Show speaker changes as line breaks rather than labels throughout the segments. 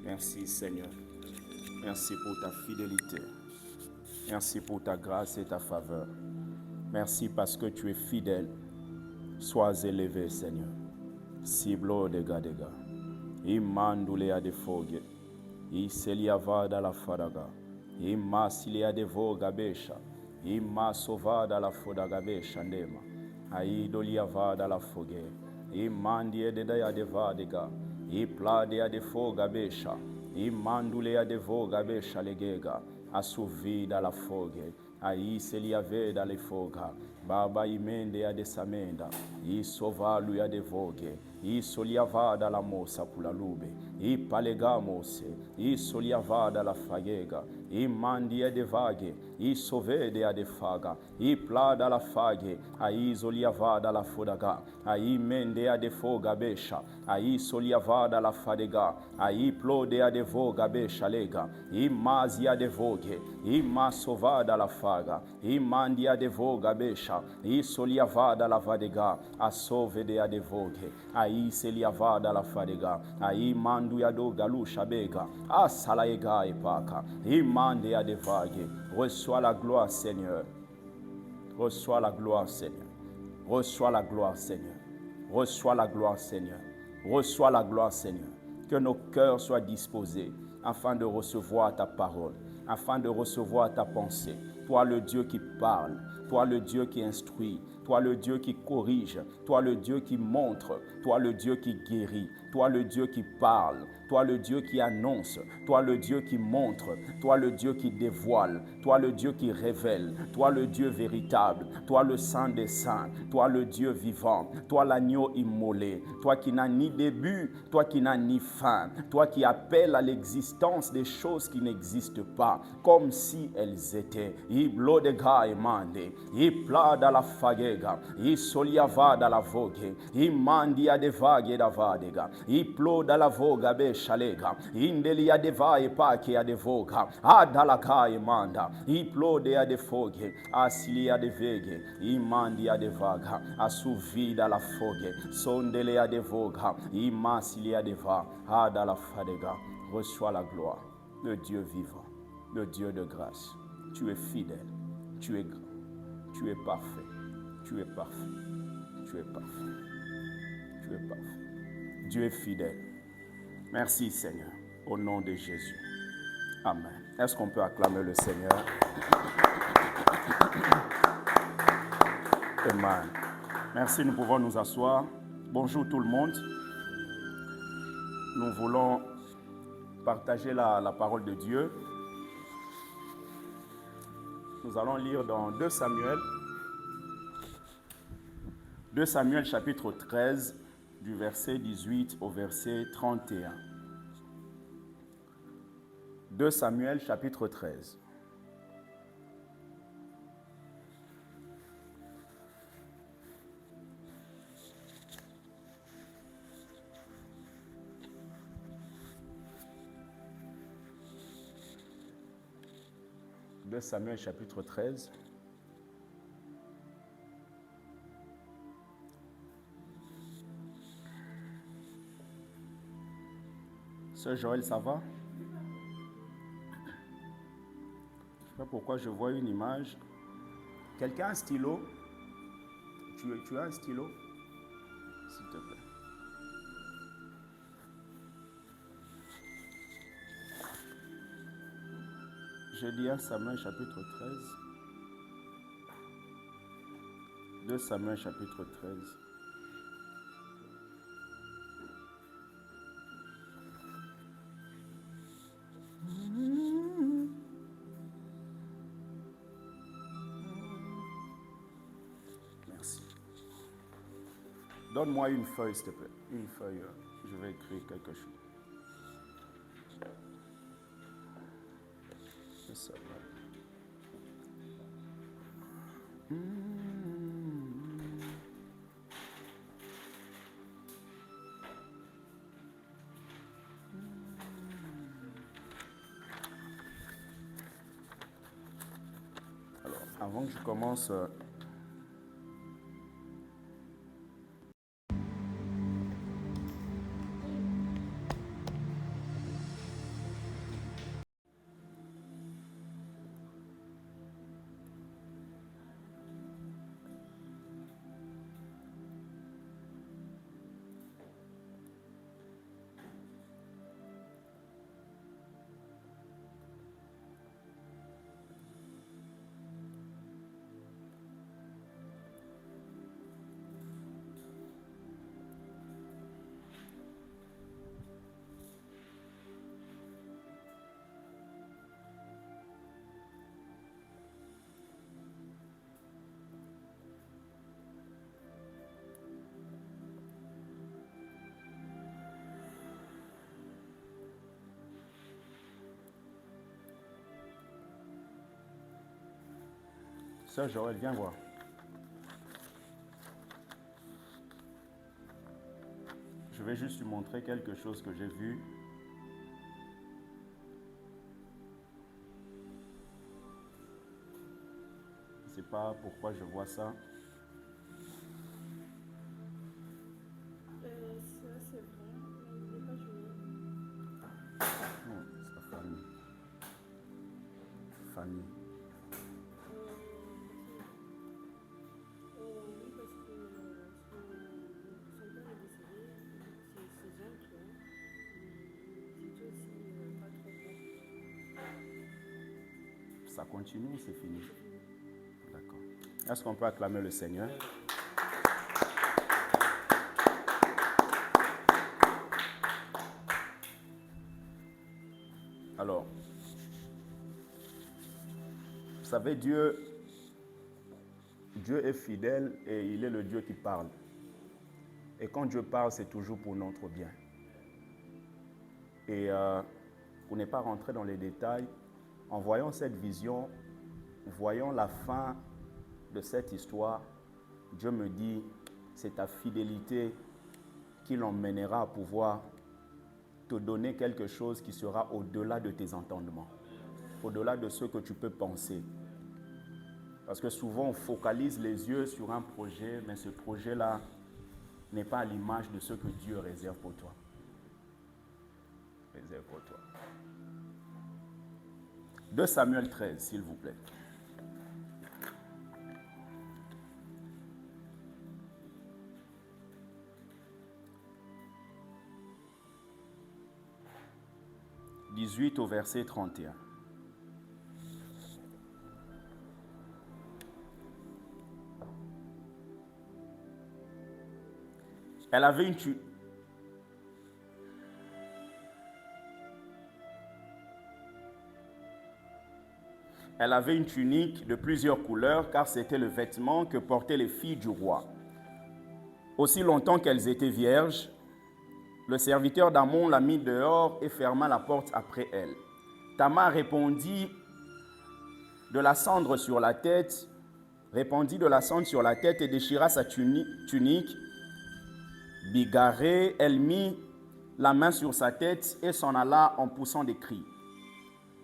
Merci Seigneur. Merci pour ta fidélité. Merci pour ta grâce et ta faveur. Merci parce que tu es fidèle. Sois élevé Seigneur. Siblo de Gadega. Imandulea de Fogue. Iseliava da la Fadaga. Imasilia de Voga Besha. Imasova da la Fodaga Besha Ndema. Aidoliava da la Fogue. Imandie de Daya de Vadega. Ipladia de Foga Besha. Imandulea de Voga Besha Legega. Assuvida la Fogue. Aiseliave da le Foga. Baba imende ya de samenda. Isovalu ya de Vogue. Isoliavada la moça pula lube. Ipalegamos. Isoliavada la fagega. Imandia de vague. Isovede a de faga. Iplada la fage. Aisoliavada la fodaga. Aimende a de foga besha. Aisoliavada la fadega. Aiplode a de voga besha lega. Imazia de vogue. Imasovada la faga. Imandia de voga besha. Isoliavada la vadega. Asovede a de vogue. Aiseliavada la fadega. Aimandu ya do galusha bega. Asalaega epaka. Imande a de vague. Reçois la gloire, Seigneur. Reçois la gloire, Seigneur. Reçois la gloire, Seigneur. Reçois la gloire, Seigneur. Reçois la gloire, Seigneur. Que nos cœurs soient disposés afin de recevoir ta parole, afin de recevoir ta pensée. Toi le Dieu qui parle, toi le Dieu qui instruit, toi le Dieu qui corrige, toi le Dieu qui montre, toi le Dieu qui guérit, toi le Dieu qui parle, toi le Dieu qui annonce, toi le Dieu qui montre, toi le Dieu qui dévoile, toi le Dieu qui révèle, toi le Dieu véritable, toi le Saint des saints, toi le Dieu vivant, toi l'agneau immolé, toi qui n'as ni début, toi qui n'as ni fin, toi qui appelles à l'existence des choses qui n'existent pas, comme si elles étaient. Iblodega emande, iplada la fagega, isoliava da la vogue, imandia de vague da vadega, iploda la voga beshalega, indelia de vae pake a de voga, adalaga emanda, iplode a de fogue, asilia de vege, imandia de vaga, asuvida la fogue, sondelea de voga, imasilia de va, adala fadega. Reçois la gloire, le Dieu vivant, le Dieu de grâce. Tu es fidèle, tu es grand, tu es parfait, tu es parfait, tu es parfait, tu es parfait. Dieu est fidèle. Merci Seigneur, au nom de Jésus. Amen. Est-ce qu'on peut acclamer le Seigneur? Amen. Merci, nous pouvons nous asseoir. Bonjour tout le monde. Nous voulons partager la parole de Dieu. Nous allons lire dans 2 Samuel. 2 Samuel chapitre 13, du verset 18 au verset 31. 2 Samuel chapitre 13. De Samuel chapitre 13. Sœur Joël, ça va? Je ne sais pas pourquoi je vois une image. Quelqu'un a un stylo? Tu as un stylo? S'il te plaît. Je lis 1 Samuel chapitre 13. 2 Samuel chapitre 13. Merci. Donne-moi une feuille, s'il te plaît. Une feuille. Je vais écrire quelque chose. C'est ça. Alors, avant que je commence, Sœur Joël, viens voir. Je vais juste lui montrer quelque chose que j'ai vu. Je ne sais pas pourquoi je vois ça.
Ça, c'est vrai, mais il n'est pas joué.
Non, c'est sa famille. Famille.
Oui, parce que son père est décédé, c'est ses oncles, c'était aussi pas trop bon.
Ça continue ou c'est fini? D'accord. Est-ce qu'on peut acclamer le Seigneur? Alors, vous savez, Dieu est fidèle et il est le Dieu qui parle. Et quand Dieu parle, c'est toujours pour notre bien. Et pour ne pas rentrer dans les détails, en voyant cette vision, voyant la fin de cette histoire, Dieu me dit, c'est ta fidélité qui l'emmènera à pouvoir te donner quelque chose qui sera au-delà de tes entendements, au-delà de ce que tu peux penser. Parce que souvent, on focalise les yeux sur un projet, mais ce projet-là n'est pas à l'image de ce que Dieu réserve pour toi. Réserve pour toi. 2 Samuel 13, s'il vous plaît. « 18 au verset 31. Elle avait une tunique de plusieurs couleurs, car c'était le vêtement que portaient les filles du roi. Aussi longtemps qu'elles étaient vierges, le serviteur d'Amon la mit dehors et ferma la porte après elle. Tamar répandit de la cendre sur la tête et déchira sa tunique. Bigarrée, elle mit la main sur sa tête et s'en alla en poussant des cris.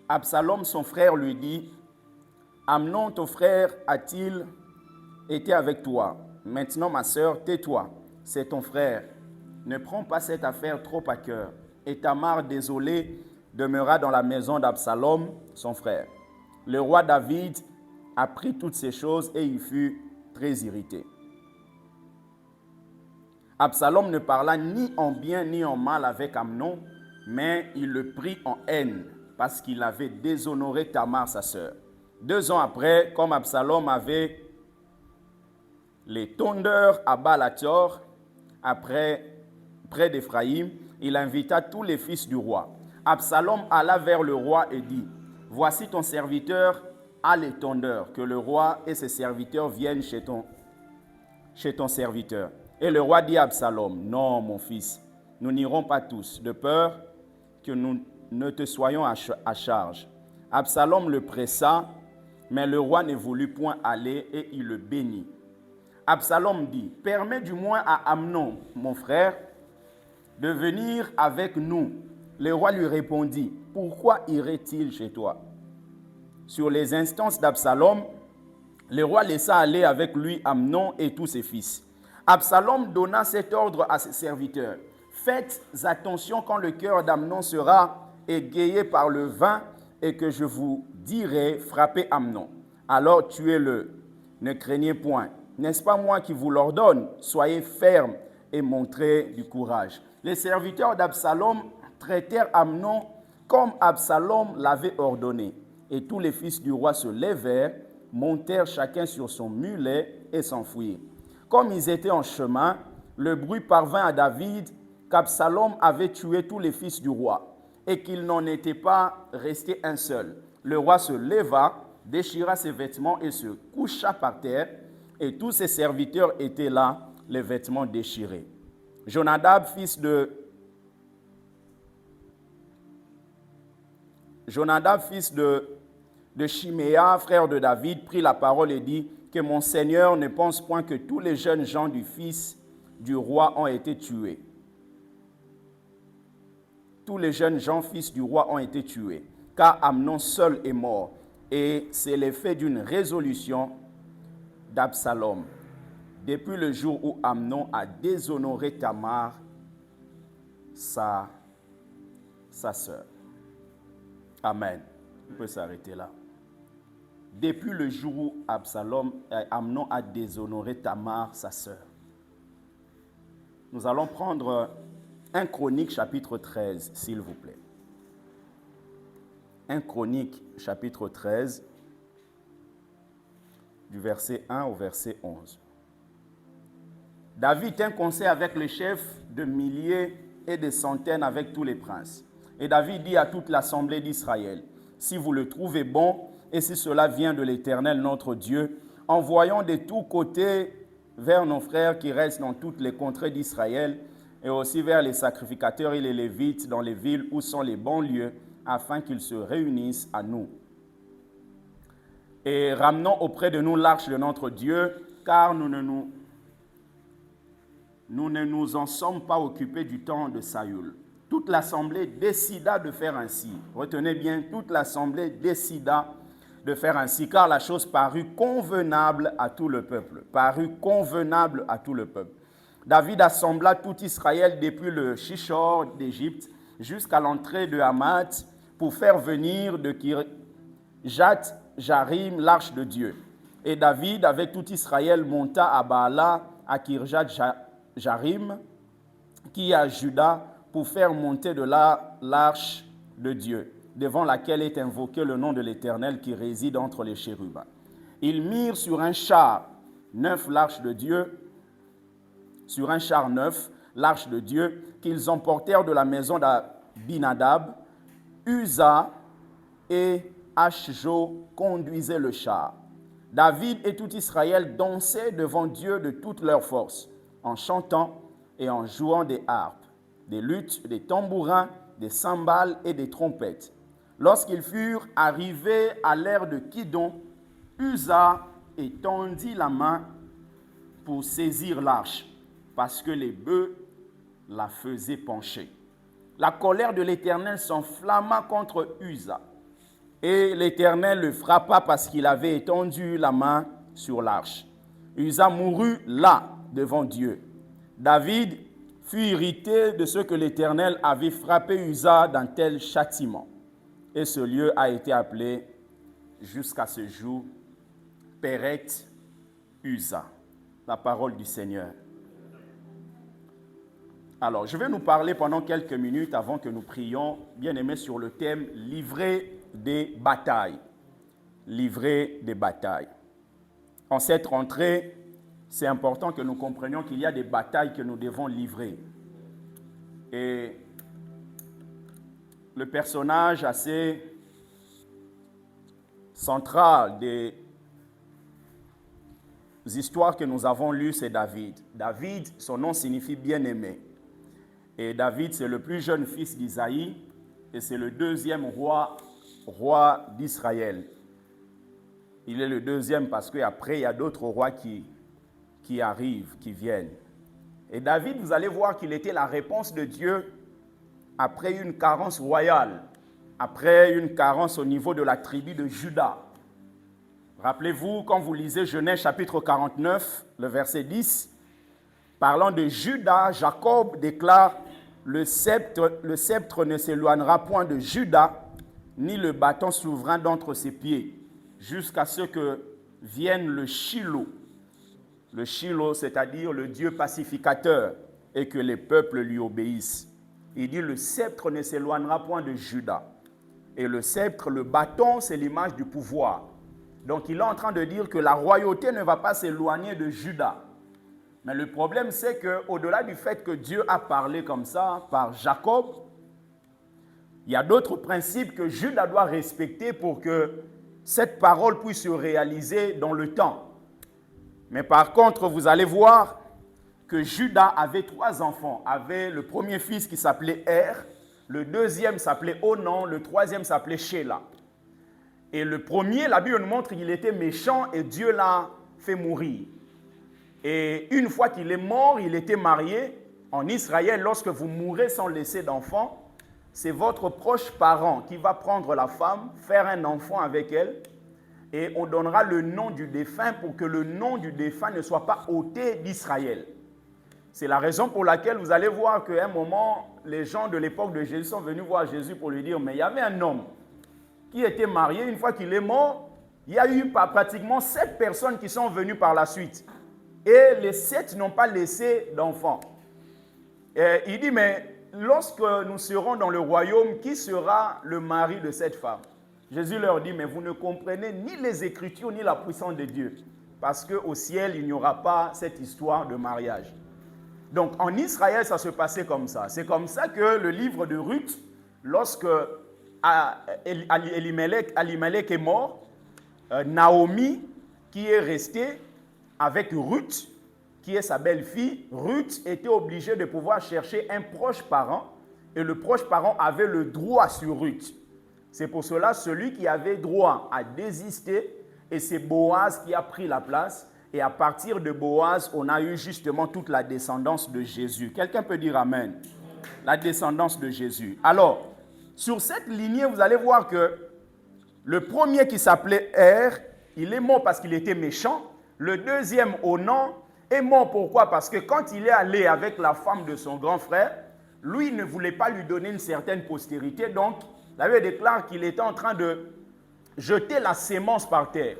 Absalom, son frère, lui dit, « Amnon, ton frère, a-t-il été avec toi? Maintenant, ma sœur, tais-toi, c'est ton frère. Ne prends pas cette affaire trop à cœur. » Et Tamar, désolée, demeura dans la maison d'Absalom, son frère. Le roi David apprit toutes ces choses et il fut très irrité. Absalom ne parla ni en bien ni en mal avec Amnon, mais il le prit en haine parce qu'il avait déshonoré Tamar, sa sœur. 2 ans après, comme Absalom avait les tondeurs à Baal-Hathor, près d'Éphraïm, il invita tous les fils du roi. Absalom alla vers le roi et dit, « Voici ton serviteur a les tondeurs, que le roi et ses serviteurs viennent chez ton serviteur. » Et le roi dit à Absalom, « Non, mon fils, nous n'irons pas tous, de peur que nous ne te soyons à charge. » Absalom le pressa, mais le roi ne voulut point aller et il le bénit. Absalom dit, « Permets du moins à Amnon, mon frère, de venir avec nous. » Le roi lui répondit, « Pourquoi irait-il chez toi? » Sur les instances d'Absalom, le roi laissa aller avec lui Amnon et tous ses fils. Absalom donna cet ordre à ses serviteurs. « Faites attention quand le cœur d'Amnon sera égayé par le vin et que je vous dirai, frappez Amnon. Alors tuez-le, ne craignez point. N'est-ce pas moi qui vous l'ordonne? Soyez fermes et montrez du courage. » Les serviteurs d'Absalom traitèrent Amnon comme Absalom l'avait ordonné. Et tous les fils du roi se levèrent, montèrent chacun sur son mulet et s'enfuirent. Comme ils étaient en chemin, le bruit parvint à David qu'Absalom avait tué tous les fils du roi et qu'il n'en était pas resté un seul. Le roi se leva, déchira ses vêtements et se coucha par terre, et tous ses serviteurs étaient là, les vêtements déchirés. Jonadab, fils de de Chiméa, frère de David, prit la parole et dit que mon Seigneur ne pense point que tous les jeunes gens du fils du roi ont été tués. Tous les jeunes gens fils du roi ont été tués, car Amnon seul est mort. Et c'est l'effet d'une résolution d'Absalom, depuis le jour où Amnon a déshonoré Tamar, sa sœur. Amen. On peut s'arrêter là. Depuis le jour où Amnon a déshonoré Tamar, sa sœur. Nous allons prendre 1 Chronique chapitre 13, s'il vous plaît. 1 Chronique chapitre 13, du verset 1 au verset 11. David tint conseil avec les chefs de milliers et de centaines avec tous les princes. Et David dit à toute l'assemblée d'Israël, si vous le trouvez bon, et si cela vient de l'Éternel notre Dieu, envoyons de tous côtés vers nos frères qui restent dans toutes les contrées d'Israël, et aussi vers les sacrificateurs et les Lévites dans les villes où sont les bons lieux, afin qu'ils se réunissent à nous. Et ramenons auprès de nous l'arche de notre Dieu, car nous ne nous en sommes pas occupés du temps de Saül. Toute l'assemblée décida de faire ainsi. Retenez bien, toute l'assemblée décida de faire ainsi, car la chose parut convenable à tout le peuple. Parut convenable à tout le peuple. David assembla tout Israël depuis le Shishor d'Égypte jusqu'à l'entrée de Hamath pour faire venir de Kirjat Jarim l'arche de Dieu. Et David, avec tout Israël, monta à Baala, à Kirjat Jarim, qui est à Juda, pour faire monter de là l'arche de Dieu, devant laquelle est invoqué le nom de l'Éternel qui réside entre les chérubins. Ils mirent sur un char neuf l'arche de Dieu, qu'ils emportèrent de la maison d'Abinadab. Uza et Ashjo conduisaient le char. David et tout Israël dansaient devant Dieu de toute leur force, en chantant et en jouant des harpes, des luttes, des tambourins, des cymbales et des trompettes. Lorsqu'ils furent arrivés à l'ère de Kidon, Uza étendit la main pour saisir l'arche, parce que les bœufs la faisaient pencher. La colère de l'Éternel s'enflamma contre Uza, et l'Éternel le frappa parce qu'il avait étendu la main sur l'arche. Uza mourut là, devant Dieu. David fut irrité de ce que l'Éternel avait frappé Uza d'un tel châtiment. Et ce lieu a été appelé jusqu'à ce jour Péret Uza. La parole du Seigneur. Alors, je vais nous parler pendant quelques minutes avant que nous prions, bien aimés, sur le thème « Livrer des batailles ». Livrer des batailles. En cette rentrée, c'est important que nous comprenions qu'il y a des batailles que nous devons livrer. Et le personnage assez central des histoires que nous avons lues, c'est David. David, son nom signifie bien-aimé. Et David, c'est le plus jeune fils d'Isaïe et c'est le deuxième roi d'Israël. Il est le deuxième parce qu'après, il y a d'autres rois qui arrivent, qui viennent. Et David, vous allez voir qu'il était la réponse de Dieu après une carence royale, après une carence au niveau de la tribu de Juda. Rappelez-vous, quand vous lisez Genèse chapitre 49, le verset 10, parlant de Juda, Jacob déclare « Le sceptre ne s'éloignera point de Juda, ni le bâton souverain d'entre ses pieds, jusqu'à ce que vienne le Shilo. » Le Shilo, c'est-à-dire le Dieu pacificateur, et que les peuples lui obéissent. Il dit « Le sceptre ne s'éloignera point de Juda. » Et le sceptre, le bâton, c'est l'image du pouvoir. Donc il est en train de dire que la royauté ne va pas s'éloigner de Juda. Mais le problème, c'est qu'au-delà du fait que Dieu a parlé comme ça par Jacob, il y a d'autres principes que Juda doit respecter pour que cette parole puisse se réaliser dans le temps. Mais par contre, vous allez voir que Juda avait 3 enfants. Avait le premier fils qui s'appelait Er, le deuxième s'appelait Onan, le troisième s'appelait Shéla. Et le premier, la Bible nous montre qu'il était méchant et Dieu l'a fait mourir. Et une fois qu'il est mort, il était marié. En Israël, lorsque vous mourrez sans laisser d'enfant, c'est votre proche parent qui va prendre la femme, faire un enfant avec elle, et on donnera le nom du défunt pour que le nom du défunt ne soit pas ôté d'Israël. C'est la raison pour laquelle vous allez voir qu'à un moment, les gens de l'époque de Jésus sont venus voir Jésus pour lui dire, mais il y avait un homme qui était marié, une fois qu'il est mort, il y a eu pratiquement 7 personnes qui sont venues par la suite. Et les 7 n'ont pas laissé d'enfants. Il dit, mais lorsque nous serons dans le royaume, qui sera le mari de cette femme? Jésus leur dit, mais vous ne comprenez ni les Écritures ni la puissance de Dieu. Parce qu'au ciel, il n'y aura pas cette histoire de mariage. Donc en Israël, ça se passait comme ça. C'est comme ça que le livre de Ruth, lorsque Elimelech est mort, Naomi, qui est restée avec Ruth, qui est sa belle-fille, Ruth était obligée de pouvoir chercher un proche parent, et le proche parent avait le droit sur Ruth. C'est pour cela, celui qui avait droit a désisté, et c'est Boaz qui a pris la place, et à partir de Boaz, on a eu justement toute la descendance de Jésus. Quelqu'un peut dire Amen? La descendance de Jésus. Alors, sur cette lignée, vous allez voir que le premier qui s'appelait Er, il est mort parce qu'il était méchant. Le deuxième, Onan, est mort pourquoi? Parce que quand il est allé avec la femme de son grand frère, lui ne voulait pas lui donner une certaine postérité. Donc, la Bible déclare qu'il était en train de jeter la sémence par terre.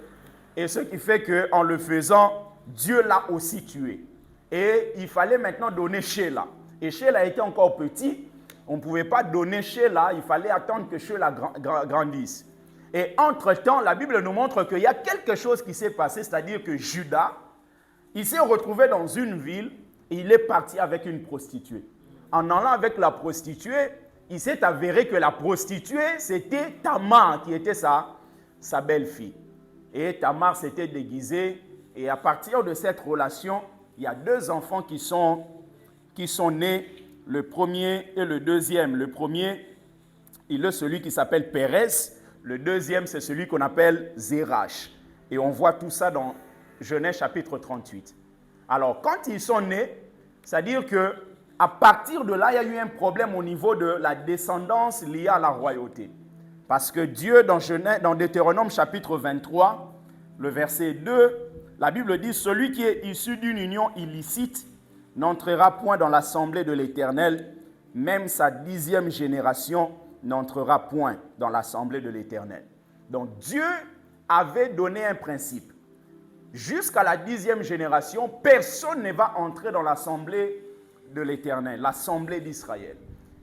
Et ce qui fait qu'en le faisant, Dieu l'a aussi tué. Et il fallait maintenant donner Sheila. Et Sheila était encore petit. On ne pouvait pas donner Sheila, il fallait attendre que Sheila grandisse. Et entre-temps, la Bible nous montre qu'il y a quelque chose qui s'est passé, c'est-à-dire que Judas, il s'est retrouvé dans une ville et il est parti avec une prostituée. En allant avec la prostituée, il s'est avéré que la prostituée, c'était Tamar qui était sa belle-fille. Et Tamar s'était déguisée et à partir de cette relation, il y a 2 enfants qui sont nés, le premier et le deuxième. Le premier, il est celui qui s'appelle Pérez. Le deuxième, c'est celui qu'on appelle Zérach. Et on voit tout ça dans Genèse chapitre 38. Alors, quand ils sont nés, c'est-à-dire qu'à partir de là, il y a eu un problème au niveau de la descendance liée à la royauté. Parce que Dieu, dans Deutéronome chapitre 23, le verset 2, la Bible dit « Celui qui est issu d'une union illicite n'entrera point dans l'assemblée de l'Éternel, même sa 10e génération n'entrera point dans l'assemblée de l'Éternel. » Donc Dieu avait donné un principe. Jusqu'à la 10e génération, personne ne va entrer dans l'assemblée de l'Éternel, l'assemblée d'Israël.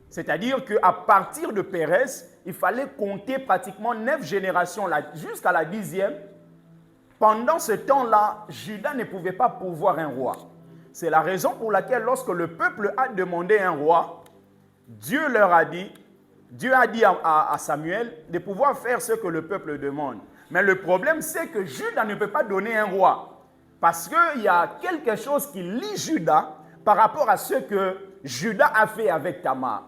C'est-à-dire qu'à partir de Pérez, il fallait compter pratiquement 9 générations jusqu'à la 10e. Pendant ce temps-là, Juda ne pouvait pas pourvoir un roi. C'est la raison pour laquelle lorsque le peuple a demandé un roi, Dieu a dit à Samuel de pouvoir faire ce que le peuple demande. Mais le problème, c'est que Juda ne peut pas donner un roi. Parce qu'il y a quelque chose qui lie Juda par rapport à ce que Juda a fait avec Tamar.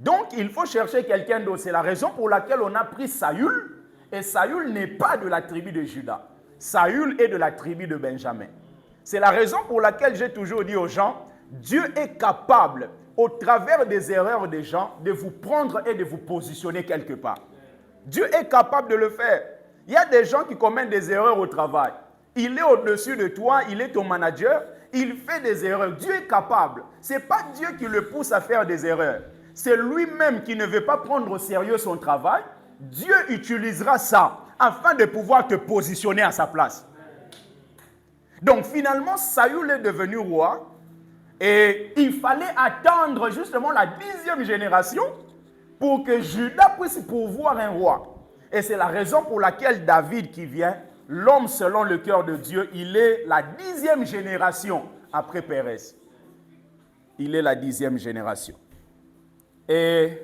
Donc, il faut chercher quelqu'un d'autre. C'est la raison pour laquelle on a pris Saül. Et Saül n'est pas de la tribu de Juda. Saül est de la tribu de Benjamin. C'est la raison pour laquelle j'ai toujours dit aux gens, Dieu est capable, au travers des erreurs des gens, de vous prendre et de vous positionner quelque part. Dieu est capable de le faire. Il y a des gens qui commettent des erreurs au travail. Il est au-dessus de toi, il est ton manager, il fait des erreurs. Dieu est capable. Ce n'est pas Dieu qui le pousse à faire des erreurs. C'est lui-même qui ne veut pas prendre au sérieux son travail. Dieu utilisera ça afin de pouvoir te positionner à sa place. Donc finalement, Saül est devenu roi et il fallait attendre justement la 10e génération pour que Juda puisse pourvoir un roi. Et c'est la raison pour laquelle David qui vient, l'homme selon le cœur de Dieu, il est la 10e génération après Pérez. Il est la 10e génération. Et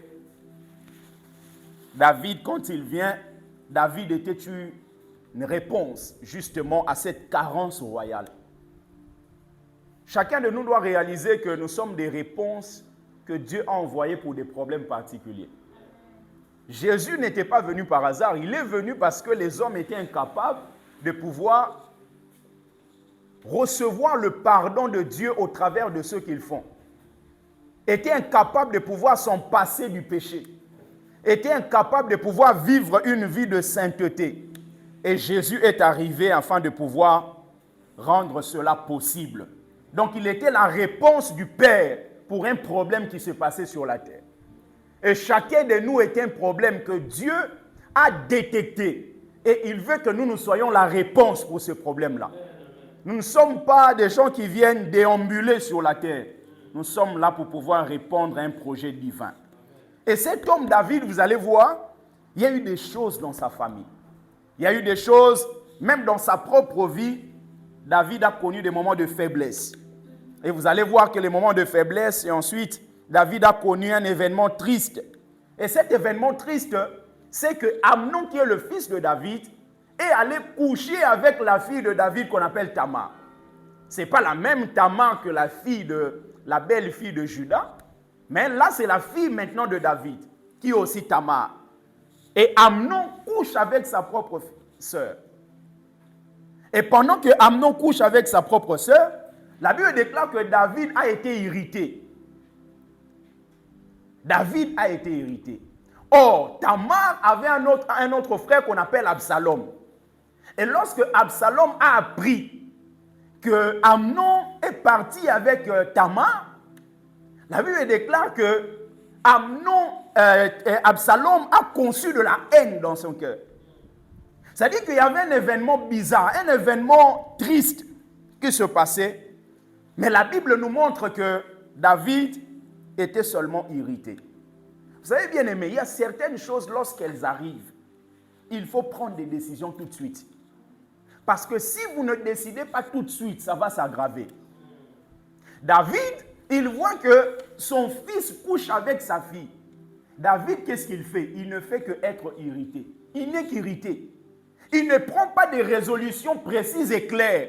David, quand il vient, David était une réponse justement à cette carence royale. Chacun de nous doit réaliser que nous sommes des réponses que Dieu a envoyées pour des problèmes particuliers. Jésus n'était pas venu par hasard, il est venu parce que les hommes étaient incapables de pouvoir recevoir le pardon de Dieu au travers de ce qu'ils font. Étaient incapables de pouvoir s'en passer du péché. Étaient incapables de pouvoir vivre une vie de sainteté. Et Jésus est arrivé afin de pouvoir rendre cela possible. Donc il était la réponse du Père pour un problème qui se passait sur la terre. Et chacun de nous est un problème que Dieu a détecté. Et il veut que nous soyons la réponse pour ce problème-là. Nous ne sommes pas des gens qui viennent déambuler sur la terre. Nous sommes là pour pouvoir répondre à un projet divin. Et cet homme David, vous allez voir, il y a eu des choses dans sa famille. Il y a eu des choses, même dans sa propre vie, David a connu des moments de faiblesse. Et vous allez voir que les moments de faiblesse, et ensuite, David a connu un événement triste. Et cet événement triste, c'est que Amnon, qui est le fils de David, est allé coucher avec la fille de David qu'on appelle Tamar. Ce n'est pas la même Tamar que la belle fille de Juda, mais là, c'est la fille maintenant de David, qui est aussi Tamar. Et Amnon couche avec sa propre sœur. Et pendant que Amnon couche avec sa propre sœur, la Bible déclare que David a été irrité. David a été irrité. Or, Tamar avait un autre frère qu'on appelle Absalom. Et lorsque Absalom a appris que Amnon est parti avec Tamar, la Bible déclare que Absalom a conçu de la haine dans son cœur. C'est-à-dire qu'il y avait un événement bizarre, un événement triste qui se passait. Mais la Bible nous montre que David était seulement irrité. Vous savez, bien aimé, il y a certaines choses, lorsqu'elles arrivent, il faut prendre des décisions tout de suite. Parce que si vous ne décidez pas tout de suite, ça va s'aggraver. David, il voit que son fils couche avec sa fille. David, qu'est-ce qu'il fait? Il ne fait qu'être irrité. Il n'est qu'irrité. Il ne prend pas de résolutions précises et claires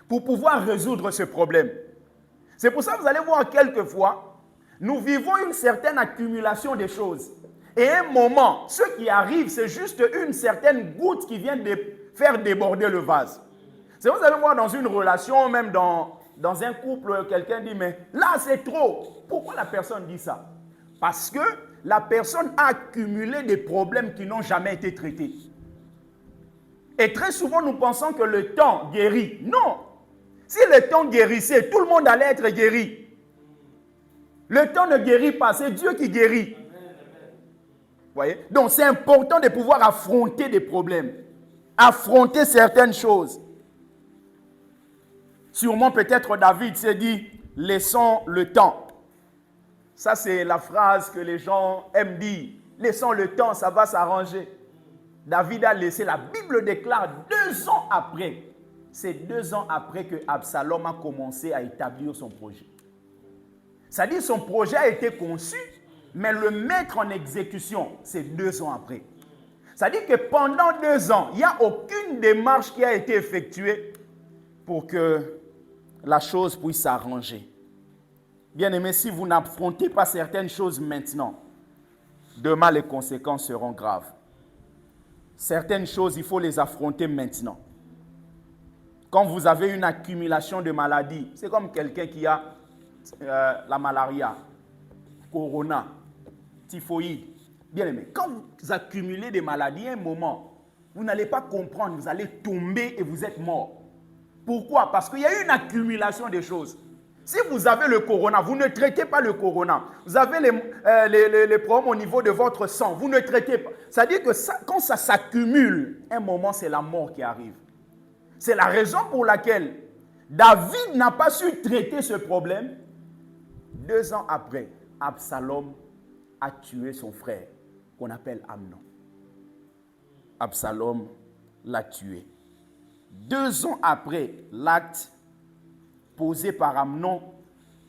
pour pouvoir résoudre ce problème. C'est pour ça que vous allez voir quelquefois, nous vivons une certaine accumulation de choses. Et à un moment, ce qui arrive, c'est juste une certaine goutte qui vient de faire déborder le vase. C'est vous allez voir dans une relation, même dans un couple, quelqu'un dit, mais là c'est trop. Pourquoi la personne dit ça? Parce que la personne a accumulé des problèmes qui n'ont jamais été traités. Et très souvent, nous pensons que le temps guérit. Non. Si le temps guérissait, tout le monde allait être guéri. Le temps ne guérit pas, c'est Dieu qui guérit. Vous voyez? Donc, c'est important de pouvoir affronter des problèmes. Affronter certaines choses. Sûrement, peut-être, David s'est dit, laissons le temps. Ça, c'est la phrase que les gens aiment dire. Laissons le temps, ça va s'arranger. David a laissé, la Bible déclare 2 ans après. C'est 2 ans après que Absalom a commencé à établir son projet. C'est-à-dire son projet a été conçu, mais le mettre en exécution, c'est 2 ans après. C'est-à-dire que pendant 2 ans, il n'y a aucune démarche qui a été effectuée pour que la chose puisse s'arranger. Bien aimé, si vous n'affrontez pas certaines choses maintenant, demain les conséquences seront graves. Certaines choses, il faut les affronter maintenant. Quand vous avez une accumulation de maladies, c'est comme quelqu'un qui a la malaria, corona, typhoïde. Bien aimé, quand vous accumulez des maladies, à un moment, vous n'allez pas comprendre, vous allez tomber et vous êtes mort. Pourquoi? Parce qu'il y a une accumulation de choses. Si vous avez le corona, vous ne traitez pas le corona. Vous avez les problèmes au niveau de votre sang, vous ne traitez pas. C'est-à-dire que ça, quand ça s'accumule, un moment, c'est la mort qui arrive. C'est la raison pour laquelle David n'a pas su traiter ce problème. 2 ans après, Absalom a tué son frère, qu'on appelle Amnon. Absalom l'a tué. 2 ans après l'acte posé par Amnon,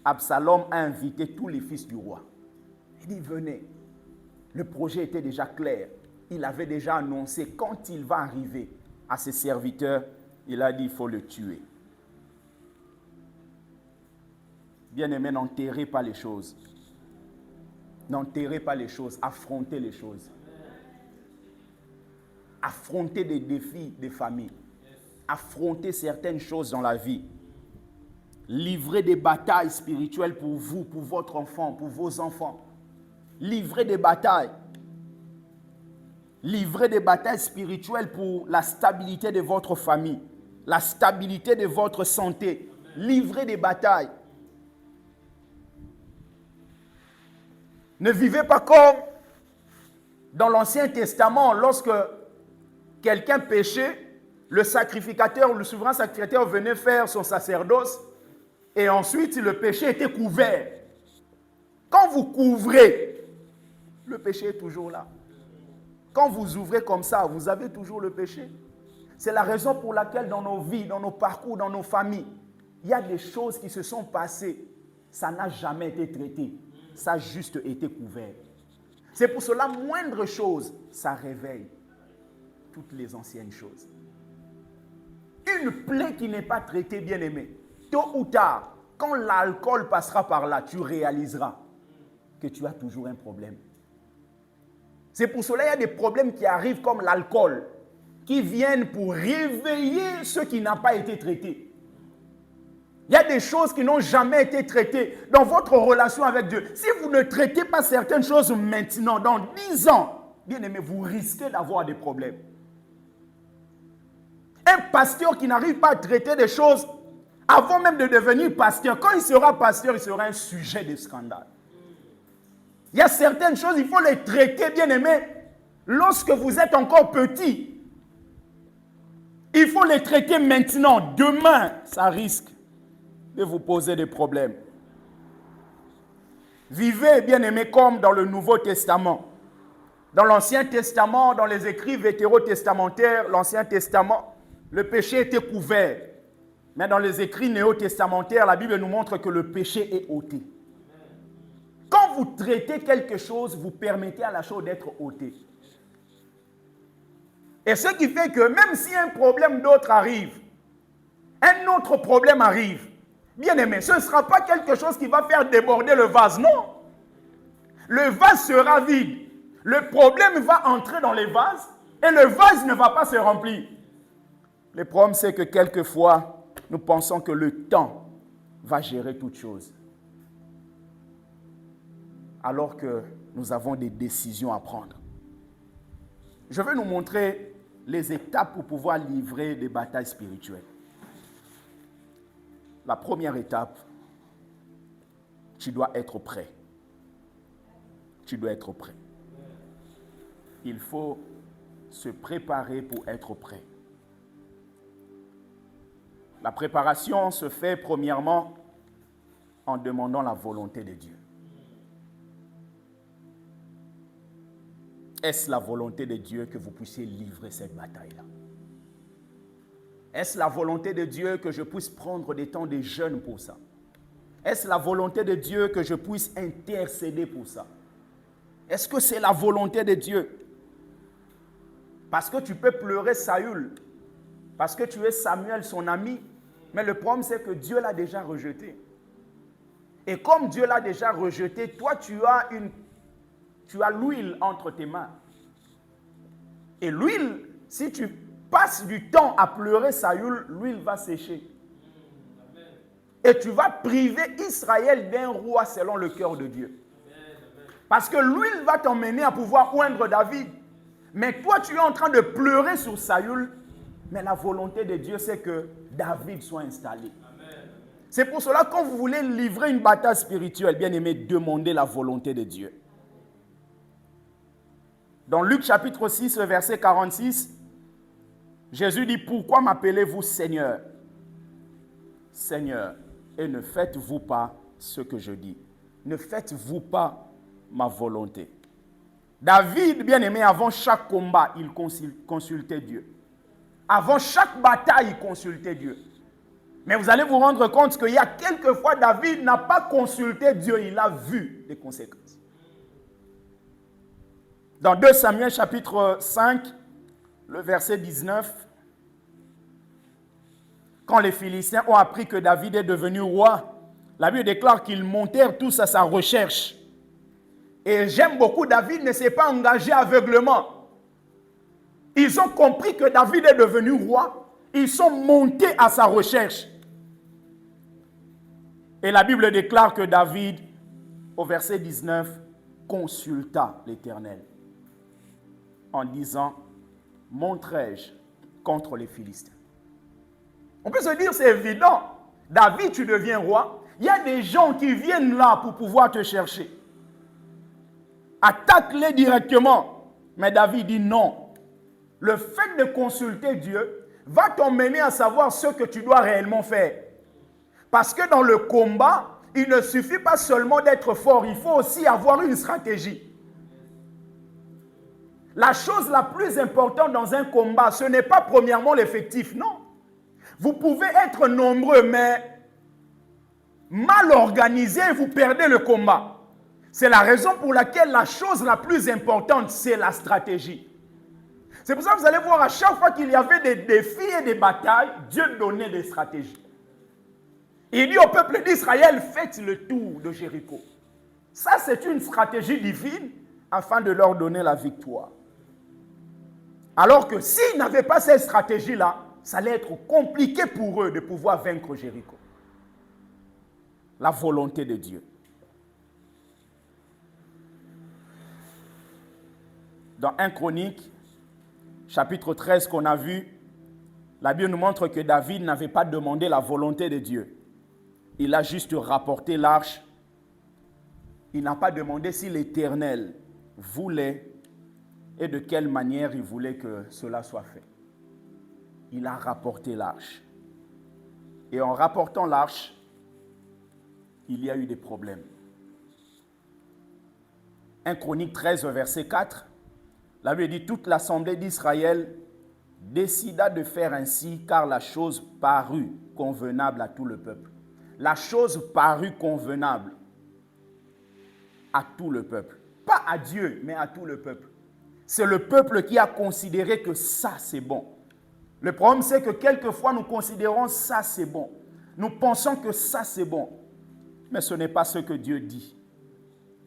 Absalom a invité tous les fils du roi. Il dit, venez. Le projet était déjà clair. Il avait déjà annoncé quand il va arriver à ses serviteurs, il a dit, il faut le tuer. Bien-aimé, n'enterrez pas les choses. N'enterrez pas les choses, affrontez les choses. affronter des défis des familles, affronter certaines choses dans la vie, livrer des batailles spirituelles pour vous, pour votre enfant, pour vos enfants. Livrer des batailles. Livrer des batailles spirituelles pour la stabilité de votre famille, la stabilité de votre santé. Livrer des batailles. Ne vivez pas comme dans l'Ancien Testament, lorsque quelqu'un péchait, le sacrificateur, le souverain sacrificateur venait faire son sacerdoce et ensuite le péché était couvert. Quand vous couvrez, le péché est toujours là. Quand vous ouvrez comme ça, vous avez toujours le péché. C'est la raison pour laquelle dans nos vies, dans nos parcours, dans nos familles, il y a des choses qui se sont passées. Ça n'a jamais été traité. Ça a juste été couvert. C'est pour cela, moindre chose, ça réveille toutes les anciennes choses. Une plaie qui n'est pas traitée, bien aimé, tôt ou tard, quand l'alcool passera par là, tu réaliseras que tu as toujours un problème. C'est pour cela qu'il y a des problèmes qui arrivent comme l'alcool, qui viennent pour réveiller ce qui n'a pas été traité. Il y a des choses qui n'ont jamais été traitées dans votre relation avec Dieu. Si vous ne traitez pas certaines choses maintenant, dans 10 ans, bien aimé, vous risquez d'avoir des problèmes. Un pasteur qui n'arrive pas à traiter des choses avant même de devenir pasteur, quand il sera pasteur, il sera un sujet de scandale. Il y a certaines choses, il faut les traiter, bien aimé, lorsque vous êtes encore petit. Il faut les traiter maintenant. Demain, ça risque de vous poser des problèmes. Vivez, bien aimé, comme dans le Nouveau Testament. Dans l'Ancien Testament, dans les écrits vétérotestamentaires, l'Ancien Testament, le péché était couvert. Mais dans les écrits néo-testamentaires, la Bible nous montre que le péché est ôté. Quand vous traitez quelque chose, vous permettez à la chose d'être ôtée. Et ce qui fait que même si un problème d'autre arrive, un autre problème arrive, bien aimé, ce ne sera pas quelque chose qui va faire déborder le vase, non. Le vase sera vide. Le problème va entrer dans les vases et le vase ne va pas se remplir. Le problème, c'est que quelquefois, nous pensons que le temps va gérer toutes choses. Alors que nous avons des décisions à prendre. Je vais nous montrer les étapes pour pouvoir livrer des batailles spirituelles. La première étape, tu dois être prêt. Tu dois être prêt. Il faut se préparer pour être prêt. La préparation se fait premièrement en demandant la volonté de Dieu. Est-ce la volonté de Dieu que vous puissiez livrer cette bataille-là? Est-ce la volonté de Dieu que je puisse prendre des temps de jeûne pour ça? Est-ce la volonté de Dieu que je puisse intercéder pour ça? Est-ce que c'est la volonté de Dieu? Parce que tu peux pleurer Saül, parce que tu es Samuel, son ami, mais le problème c'est que Dieu l'a déjà rejeté. Et comme Dieu l'a déjà rejeté, toi tu as l'huile entre tes mains. Et l'huile, si tu passes du temps à pleurer Saül, l'huile va sécher. Et tu vas priver Israël d'un roi selon le cœur de Dieu. Parce que l'huile va t'emmener à pouvoir oindre David. Mais toi, tu es en train de pleurer sur Saül. Mais la volonté de Dieu, c'est que David soit installé. C'est pour cela, quand vous voulez livrer une bataille spirituelle, bien aimé, demandez la volonté de Dieu. Dans Luc chapitre 6, verset 46, Jésus dit, « Pourquoi m'appelez-vous Seigneur, Seigneur, et ne faites-vous pas ce que je dis? Ne faites-vous pas ma volonté? » David, bien aimé, avant chaque combat, il consultait Dieu. Avant chaque bataille, il consultait Dieu. Mais vous allez vous rendre compte qu'il y a quelques fois, David n'a pas consulté Dieu, il a vu les conséquences. Dans 2 Samuel chapitre 5, le verset 19, quand les Philistins ont appris que David est devenu roi, la Bible déclare qu'ils montèrent tous à sa recherche. Et j'aime beaucoup, David ne s'est pas engagé aveuglement. Ils ont compris que David est devenu roi. Ils sont montés à sa recherche. Et la Bible déclare que David, au verset 19, consulta l'Éternel en disant, monterai-je contre les Philistins? On peut se dire, c'est évident. David, tu deviens roi. Il y a des gens qui viennent là pour pouvoir te chercher. Attaque-les directement. Mais David dit non. Le fait de consulter Dieu va t'emmener à savoir ce que tu dois réellement faire. Parce que dans le combat, il ne suffit pas seulement d'être fort, il faut aussi avoir une stratégie. La chose la plus importante dans un combat, ce n'est pas premièrement l'effectif, non. Vous pouvez être nombreux, mais mal organisé, vous perdez le combat. C'est la raison pour laquelle la chose la plus importante, c'est la stratégie. C'est pour ça que vous allez voir, à chaque fois qu'il y avait des défis et des batailles, Dieu donnait des stratégies. Il dit au peuple d'Israël, faites le tour de Jéricho. Ça, c'est une stratégie divine afin de leur donner la victoire. Alors que s'ils n'avaient pas cette stratégie-là, ça allait être compliqué pour eux de pouvoir vaincre Jéricho. La volonté de Dieu. Dans 1 Chronique, chapitre 13 qu'on a vu, la Bible nous montre que David n'avait pas demandé la volonté de Dieu. Il a juste rapporté l'arche. Il n'a pas demandé si l'Éternel voulait et de quelle manière il voulait que cela soit fait. Il a rapporté l'arche. Et en rapportant l'arche, il y a eu des problèmes. 1 Chronique 13, verset 4, la Bible dit, toute l'assemblée d'Israël décida de faire ainsi, car la chose parut convenable à tout le peuple. La chose parut convenable à tout le peuple. Pas à Dieu, mais à tout le peuple. C'est le peuple qui a considéré que ça, c'est bon. Le problème, c'est que quelquefois, nous considérons ça, c'est bon. Nous pensons que ça, c'est bon. Mais ce n'est pas ce que Dieu dit.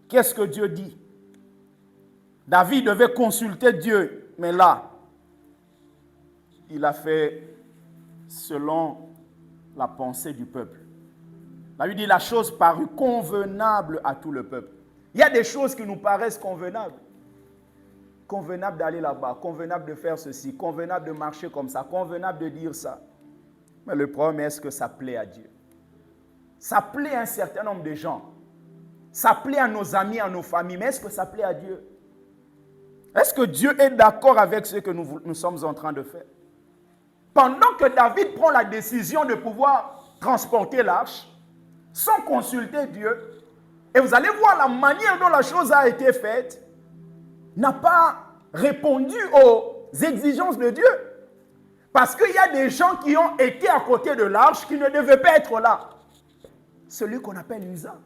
Qu'est-ce que Dieu dit? David devait consulter Dieu, mais là, il a fait selon la pensée du peuple. La Bible dit, la chose parut convenable à tout le peuple. Il y a des choses qui nous paraissent convenables. Convenable d'aller là-bas, convenable de faire ceci, convenable de marcher comme ça, convenable de dire ça. Mais le problème, est-ce que ça plaît à Dieu? Ça plaît à un certain nombre de gens. Ça plaît à nos amis, à nos familles, mais est-ce que ça plaît à Dieu? Est-ce que Dieu est d'accord avec ce que nous sommes en train de faire? Pendant que David prend la décision de pouvoir transporter l'arche, sans consulter Dieu, et vous allez voir la manière dont la chose a été faite, n'a pas répondu aux exigences de Dieu. Parce qu'il y a des gens qui ont été à côté de l'arche qui ne devaient pas être là. Celui qu'on appelle Uza.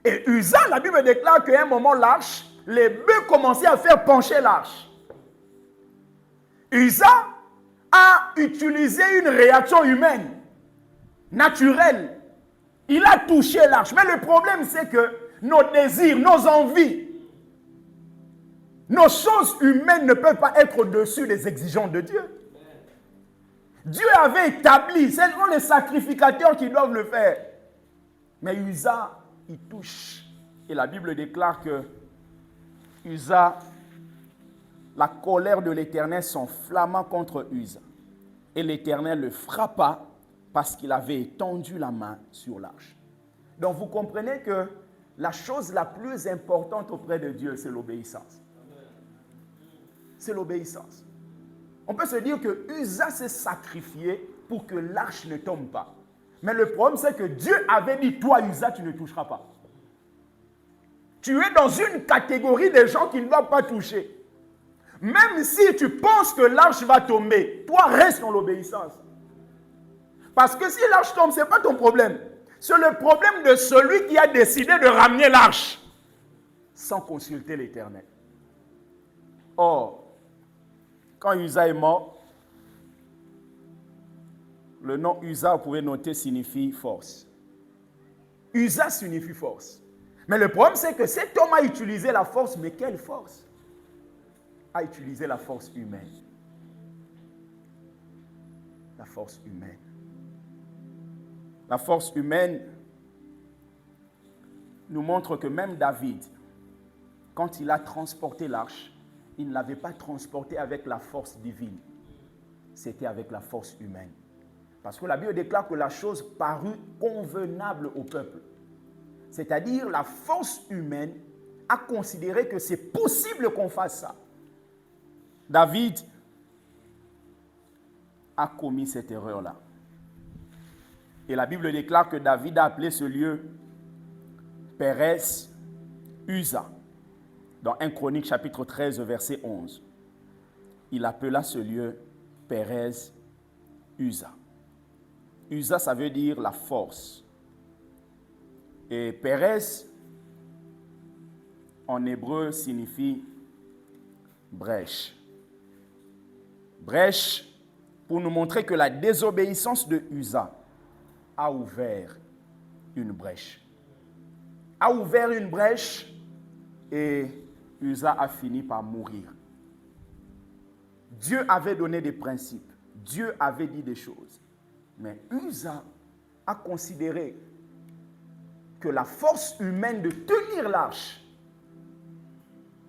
Et Uza, la Bible déclare qu'à un moment, l'arche, les bœufs commençaient à faire pencher l'arche. Uza a utilisé une réaction humaine, naturelle. Il a touché l'arche. Mais le problème, c'est que nos désirs, nos envies, nos choses humaines ne peuvent pas être au-dessus des exigences de Dieu. Dieu avait établi, ce sont les sacrificateurs qui doivent le faire. Mais Uza, il touche. Et la Bible déclare que Uza, la colère de l'Éternel s'enflamma contre Uza. Et l'Éternel le frappa parce qu'il avait étendu la main sur l'arche. Donc vous comprenez que la chose la plus importante auprès de Dieu, c'est l'obéissance. C'est l'obéissance. On peut se dire que Uza s'est sacrifié pour que l'arche ne tombe pas. Mais le problème, c'est que Dieu avait dit, toi Uza, tu ne toucheras pas. Tu es dans une catégorie de gens qui ne doivent pas toucher. Même si tu penses que l'arche va tomber, toi reste dans l'obéissance. Parce que si l'arche tombe, ce n'est pas ton problème. C'est le problème de celui qui a décidé de ramener l'arche sans consulter l'Éternel. Or, quand Uza est mort, le nom Uza, vous pouvez noter, signifie force. Uza signifie force. Mais le problème, c'est que cet homme a utilisé la force, mais quelle force? à utiliser la force humaine. La force humaine. La force humaine nous montre que même David, quand il a transporté l'arche, il ne l'avait pas transporté avec la force divine. C'était avec la force humaine. Parce que la Bible déclare que la chose parut convenable au peuple. C'est-à-dire la force humaine a considéré que c'est possible qu'on fasse ça. David a commis cette erreur-là. Et la Bible déclare que David a appelé ce lieu Pérez Uza. Dans 1 Chronique chapitre 13 verset 11. Il appela ce lieu Pérez Uza. Uza, ça veut dire la force. Et Pérez, en hébreu, signifie brèche. Brèche, pour nous montrer que la désobéissance de Uza a ouvert une brèche. A ouvert une brèche et Uza a fini par mourir. Dieu avait donné des principes. Dieu avait dit des choses. Mais Uza a considéré que la force humaine de tenir l'arche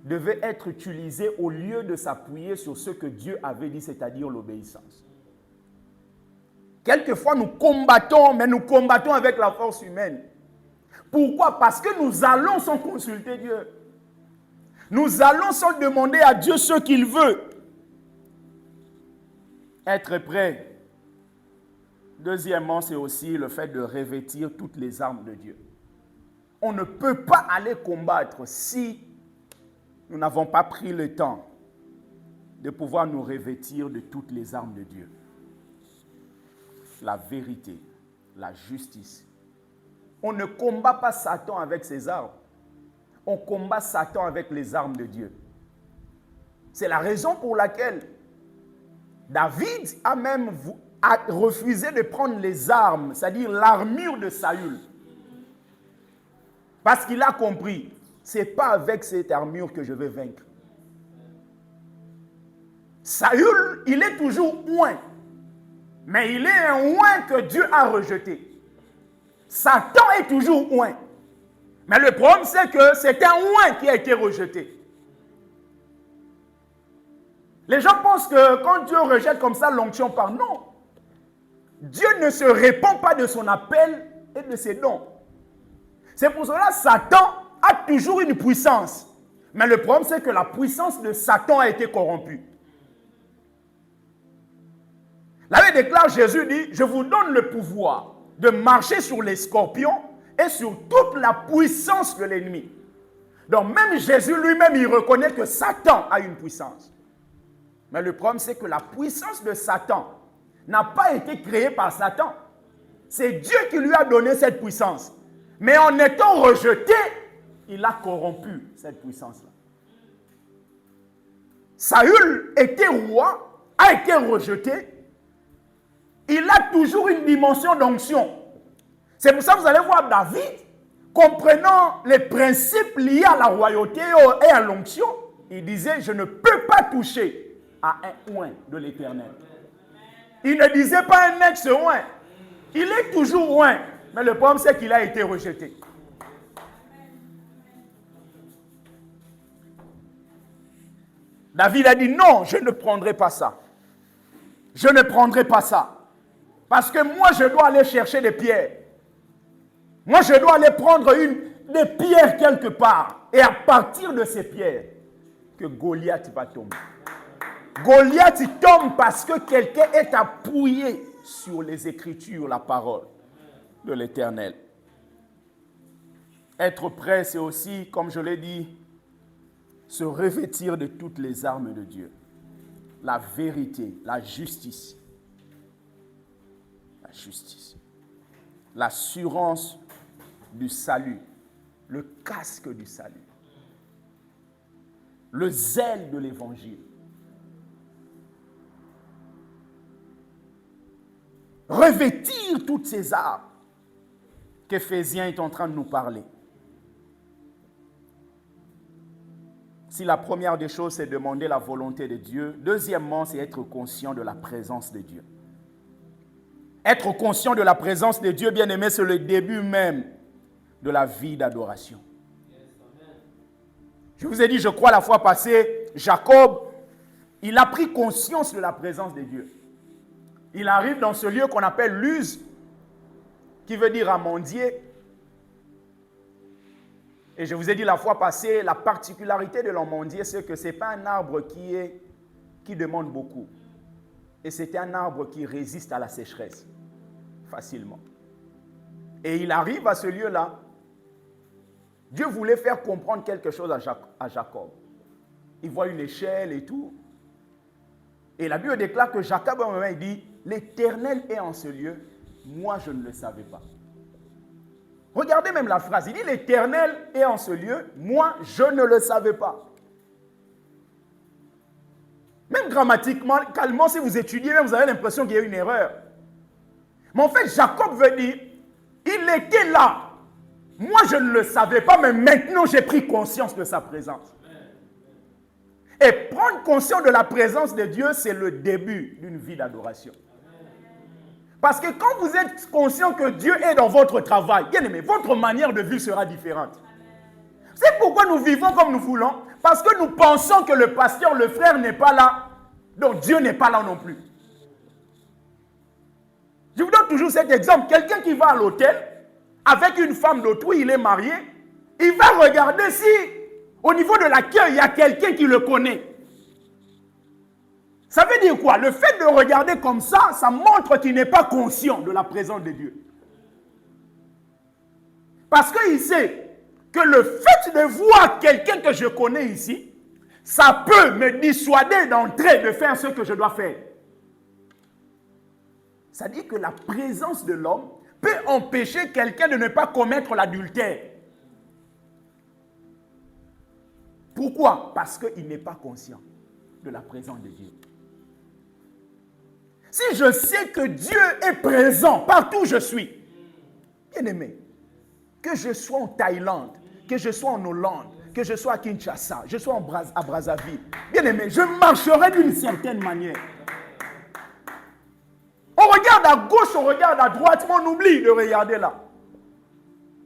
devait être utilisée au lieu de s'appuyer sur ce que Dieu avait dit, c'est-à-dire l'obéissance. Quelquefois, nous combattons, mais nous combattons avec la force humaine. Pourquoi? Parce que nous allons sans consulter Dieu. Nous allons sans demander à Dieu ce qu'il veut. Être prêt. Deuxièmement, c'est aussi le fait de revêtir toutes les armes de Dieu. On ne peut pas aller combattre si nous n'avons pas pris le temps de pouvoir nous revêtir de toutes les armes de Dieu. La vérité, la justice. On ne combat pas Satan avec ses armes. On combat Satan avec les armes de Dieu. C'est la raison pour laquelle David a même refusé de prendre les armes, c'est-à-dire l'armure de Saül. Parce qu'il a compris, ce n'est pas avec cette armure que je vais vaincre. Saül, il est toujours oint. Mais il est un oint que Dieu a rejeté. Satan est toujours oint. Mais le problème, c'est que c'est un oint qui a été rejeté. Les gens pensent que quand Dieu rejette comme ça, l'onction part. Non. Dieu ne se répand pas de son appel et de ses dons. C'est pour cela que Satan a toujours une puissance. Mais le problème, c'est que la puissance de Satan a été corrompue. La Bible déclare, Jésus dit, je vous donne le pouvoir de marcher sur les scorpions et sur toute la puissance de l'ennemi. Donc même Jésus lui-même, il reconnaît que Satan a une puissance. Mais le problème, c'est que la puissance de Satan n'a pas été créée par Satan. C'est Dieu qui lui a donné cette puissance. Mais en étant rejeté, il a corrompu cette puissance-là. Saül était roi, a été rejeté. Il a toujours une dimension d'onction. C'est pour ça que vous allez voir David, comprenant les principes liés à la royauté et à l'onction, il disait, je ne peux pas toucher à un oint de l'Éternel. Il ne disait pas un ex-oint. Il est toujours oint. Mais le problème, c'est qu'il a été rejeté. David a dit, non, je ne prendrai pas ça. Je ne prendrai pas ça. Parce que moi, je dois aller chercher des pierres. Moi, je dois aller prendre des pierres quelque part. Et à partir de ces pierres, que Goliath va tomber. Goliath tombe parce que quelqu'un est appuyé sur les Écritures, la parole de l'Éternel. Être prêt, c'est aussi, comme je l'ai dit, se revêtir de toutes les armes de Dieu. La vérité, la justice. La justice. L'assurance du salut. Le casque du salut. Le zèle de l'évangile. Revêtir toutes ces armes qu'Éphésiens est en train de nous parler. Si la première des choses, c'est demander la volonté de Dieu, deuxièmement, c'est être conscient de la présence de Dieu. Être conscient de la présence de Dieu, bien-aimé, c'est le début même de la vie d'adoration. Je vous ai dit, je crois, la fois passée, Jacob, il a pris conscience de la présence de Dieu. Il arrive dans ce lieu qu'on appelle Luz, qui veut dire amandier. Et je vous ai dit la fois passée, la particularité de l'amandier, c'est que ce n'est pas un arbre qui demande beaucoup. Et c'est un arbre qui résiste à la sécheresse facilement. Et il arrive à ce lieu-là. Dieu voulait faire comprendre quelque chose à Jacob. Il voit une échelle et tout. Et la Bible déclare que Jacob, à un moment, il dit, l'Éternel est en ce lieu, moi je ne le savais pas. Regardez même la phrase, il dit, l'Éternel est en ce lieu, moi je ne le savais pas. Même grammatiquement, calmement, si vous étudiez, vous avez l'impression qu'il y a une erreur. Mais en fait, Jacob veut dire, il était là. Moi, je ne le savais pas, mais maintenant, j'ai pris conscience de sa présence. Et prendre conscience de la présence de Dieu, c'est le début d'une vie d'adoration. Parce que quand vous êtes conscient que Dieu est dans votre travail, bien aimé, votre manière de vivre sera différente. C'est pourquoi nous vivons comme nous voulons. Parce que nous pensons que le pasteur, le frère n'est pas là. Donc Dieu n'est pas là non plus. Je vous donne toujours cet exemple. Quelqu'un qui va à l'hôtel avec une femme d'autrui, il est marié. Il va regarder si au niveau de l'accueil, il y a quelqu'un qui le connaît. Ça veut dire quoi? Le fait de regarder comme ça, ça montre qu'il n'est pas conscient de la présence de Dieu. Parce qu'il sait que le fait de voir quelqu'un que je connais ici, ça peut me dissuader d'entrer, de faire ce que je dois faire. Ça dit que la présence de l'homme peut empêcher quelqu'un de ne pas commettre l'adultère. Pourquoi? Parce qu'il n'est pas conscient de la présence de Dieu. Si je sais que Dieu est présent partout où je suis, bien aimé, que je sois en Thaïlande, que je sois en Hollande, que je sois à Kinshasa, je sois à Brazzaville, bien aimé, je marcherai d'une certaine manière. On regarde à gauche, on regarde à droite, mais on oublie de regarder là.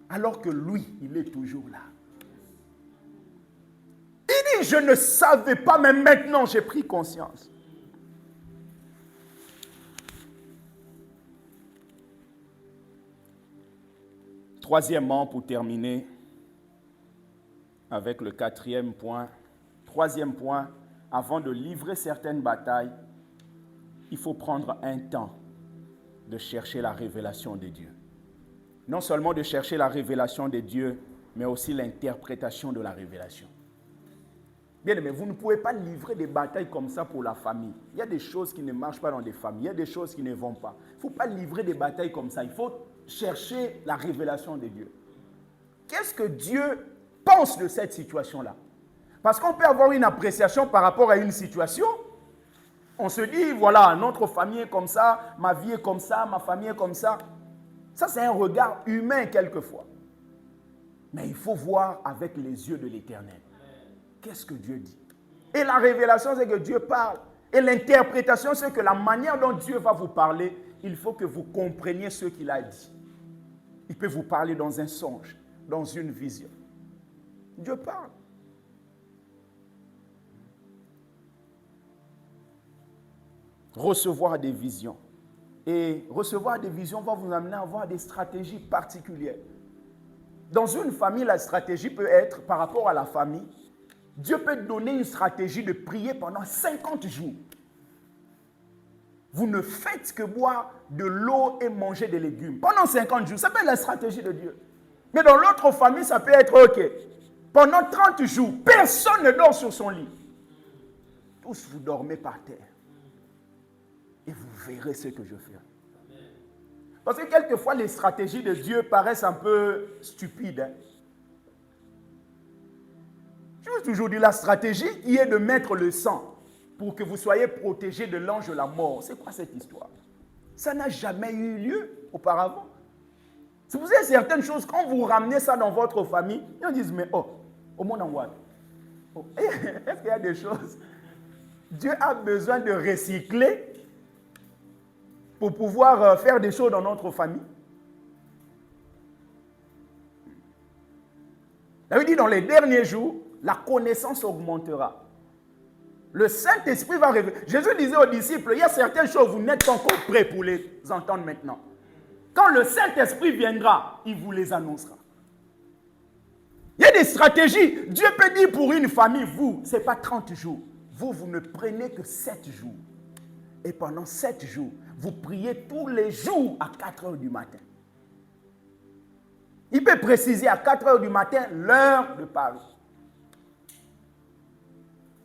Alors que lui, il est toujours là. Il dit, je ne savais pas, mais maintenant j'ai pris conscience. Troisièmement, pour terminer avec le quatrième point, troisième point, avant de livrer certaines batailles, il faut prendre un temps de chercher la révélation de Dieu. Non seulement de chercher la révélation de Dieu, mais aussi l'interprétation de la révélation. Bien aimé, vous ne pouvez pas livrer des batailles comme ça pour la famille. Il y a des choses qui ne marchent pas dans des familles, il y a des choses qui ne vont pas. Il ne faut pas livrer des batailles comme ça, il faut chercher la révélation de Dieu. Qu'est-ce que Dieu pense de cette situation-là? Parce qu'on peut avoir une appréciation par rapport à une situation. On se dit, voilà, notre famille est comme ça, ma vie est comme ça, ma famille est comme ça. Ça, c'est un regard humain quelquefois. Mais il faut voir avec les yeux de l'Éternel. Qu'est-ce que Dieu dit? Et la révélation, c'est que Dieu parle. Et l'interprétation, c'est que la manière dont Dieu va vous parler, il faut que vous compreniez ce qu'il a dit. Il peut vous parler dans un songe, dans une vision. Dieu parle. Recevoir des visions. Et recevoir des visions va vous amener à avoir des stratégies particulières. Dans une famille, la stratégie peut être, par rapport à la famille, Dieu peut donner une stratégie de prier pendant 50 jours. Vous ne faites que boire de l'eau et manger des légumes. Pendant 50 jours, ça peut être la stratégie de Dieu. Mais dans l'autre famille, ça peut être OK. Pendant 30 jours, personne ne dort sur son lit. Tous vous dormez par terre. Et vous verrez ce que je fais. Parce que quelquefois, les stratégies de Dieu paraissent un peu stupides. Hein? Je vous ai toujours dit, la stratégie qui est de mettre le sang pour que vous soyez protégés de l'ange de la mort. C'est quoi cette histoire? Ça n'a jamais eu lieu auparavant. Si vous avez certaines choses, quand vous ramenez ça dans votre famille, ils disent, mais oh, au monde en what? Oh, est-ce qu'il y a des choses? Dieu a besoin de recycler pour pouvoir faire des choses dans notre famille. David dit, dans les derniers jours, la connaissance augmentera. Le Saint-Esprit va révéler. Jésus disait aux disciples, il y a certaines choses, vous n'êtes pas encore prêts pour les entendre maintenant. Quand le Saint-Esprit viendra, il vous les annoncera. Il y a des stratégies. Dieu peut dire pour une famille, vous, ce n'est pas 30 jours. Vous ne prenez que 7 jours. Et pendant 7 jours, vous priez tous les jours à 4 heures du matin. Il peut préciser à 4 heures du matin l'heure de parler.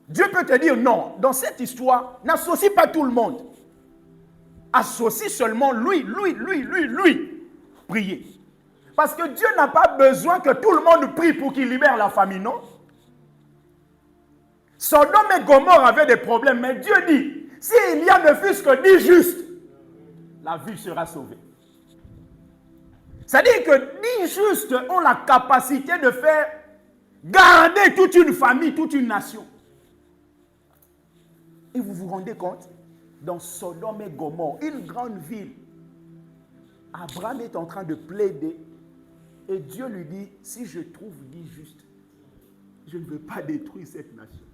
Dieu peut te dire non, dans cette histoire, n'associe pas tout le monde. Associe seulement lui. Priez. Parce que Dieu n'a pas besoin que tout le monde prie pour qu'il libère la famille, non? Sodome et Gomorrhe avaient des problèmes, mais Dieu dit, s'il y a ne fût-ce que 10 justes, la ville sera sauvée. C'est-à-dire que 10 justes ont la capacité de faire garder toute une famille, toute une nation. Et vous vous rendez compte, dans Sodome et Gomorrhe, une grande ville, Abraham est en train de plaider et Dieu lui dit, si je trouve 10 justes, je ne veux pas détruire cette nation,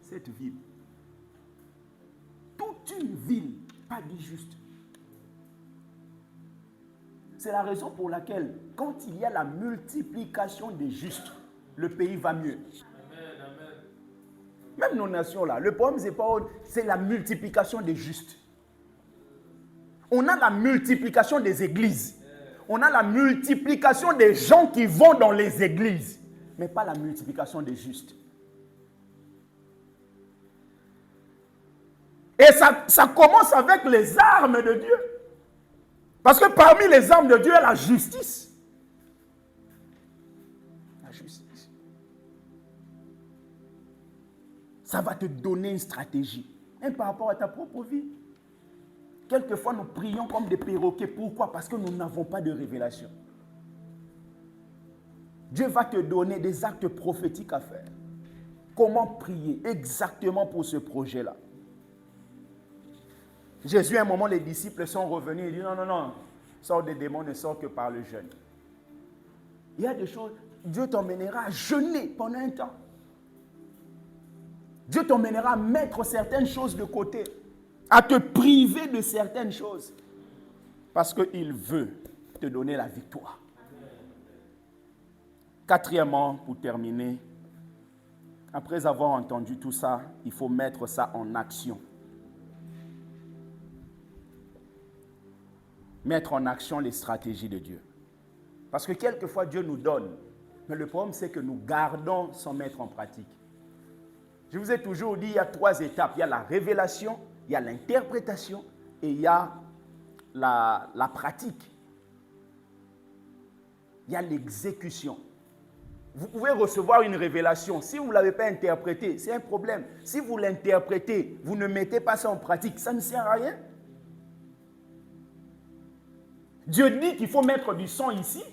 cette ville. Toute une ville, pas 10 justes. C'est la raison pour laquelle, quand il y a la multiplication des justes, le pays va mieux. Même nos nations là, le problème c'est la multiplication des justes. On a la multiplication des églises. On a la multiplication des gens qui vont dans les églises, mais pas la multiplication des justes. Et ça commence avec les armes de Dieu. Parce que parmi les armes de Dieu, il y a la justice. La justice. Ça va te donner une stratégie. Même par rapport à ta propre vie. Quelquefois, nous prions comme des perroquets. Pourquoi? Parce que nous n'avons pas de révélation. Dieu va te donner des actes prophétiques à faire. Comment prier exactement pour ce projet-là? Jésus, à un moment, les disciples sont revenus. Il dit, non, sort des démons ne sort que par le jeûne. Il y a des choses, Dieu t'emmènera à jeûner pendant un temps. Dieu t'emmènera à mettre certaines choses de côté, à te priver de certaines choses. Parce qu'il veut te donner la victoire. Quatrièmement, pour terminer, après avoir entendu tout ça, il faut mettre ça en action. Mettre en action les stratégies de Dieu. Parce que quelquefois Dieu nous donne, mais le problème c'est que nous gardons sans mettre en pratique. Je vous ai toujours dit, il y a 3 étapes. Il y a la révélation, il y a l'interprétation et il y a la pratique. Il y a l'exécution. Vous pouvez recevoir une révélation. Si vous ne l'avez pas interprétée, c'est un problème. Si vous l'interprétez, vous ne mettez pas ça en pratique, ça ne sert à rien. Dieu dit qu'il faut mettre du sang ici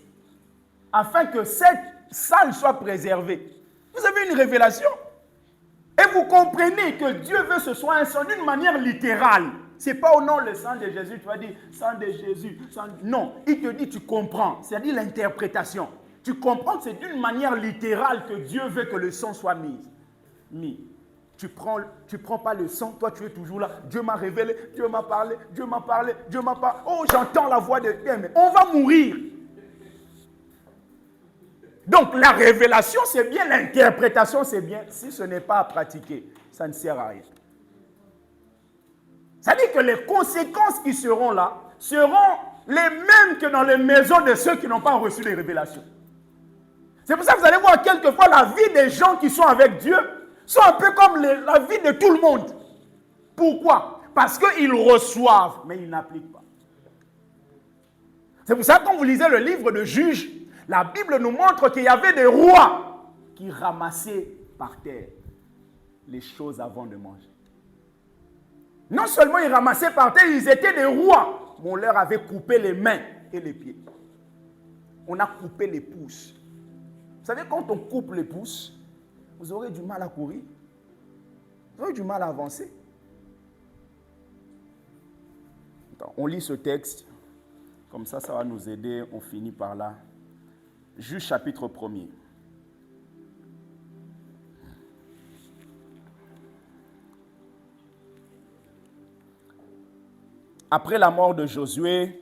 afin que cette salle soit préservée. Vous avez une révélation. Et vous comprenez que Dieu veut que ce soit un sang d'une manière littérale. Ce n'est pas au nom le sang de Jésus, tu vas dire sang de Jésus. Non, il te dit tu comprends, c'est-à-dire l'interprétation. Tu comprends que c'est d'une manière littérale que Dieu veut que le sang soit mis. Tu prends pas le sang, toi tu es toujours là. Dieu m'a révélé, Dieu m'a parlé. Oh, j'entends la voix de Dieu, mais on va mourir. Donc la révélation c'est bien, l'interprétation c'est bien. Si ce n'est pas à pratiquer, ça ne sert à rien. C'est-à-dire que les conséquences qui seront là seront les mêmes que dans les maisons de ceux qui n'ont pas reçu les révélations. C'est pour ça que vous allez voir quelquefois la vie des gens qui sont avec Dieu sont un peu comme la vie de tout le monde. Pourquoi? Parce qu'ils reçoivent, mais ils n'appliquent pas. C'est pour ça que quand vous lisez le livre de Juges, la Bible nous montre qu'il y avait des rois qui ramassaient par terre les choses avant de manger. Non seulement ils ramassaient par terre, ils étaient des rois, mais on leur avait coupé les mains et les pieds. On a coupé les pouces. Vous savez, quand on coupe les pouces, vous aurez du mal à courir. Vous aurez du mal à avancer. Attends, on lit ce texte. Comme ça va nous aider. On finit par là. Juge chapitre 1er. Après la mort de Josué,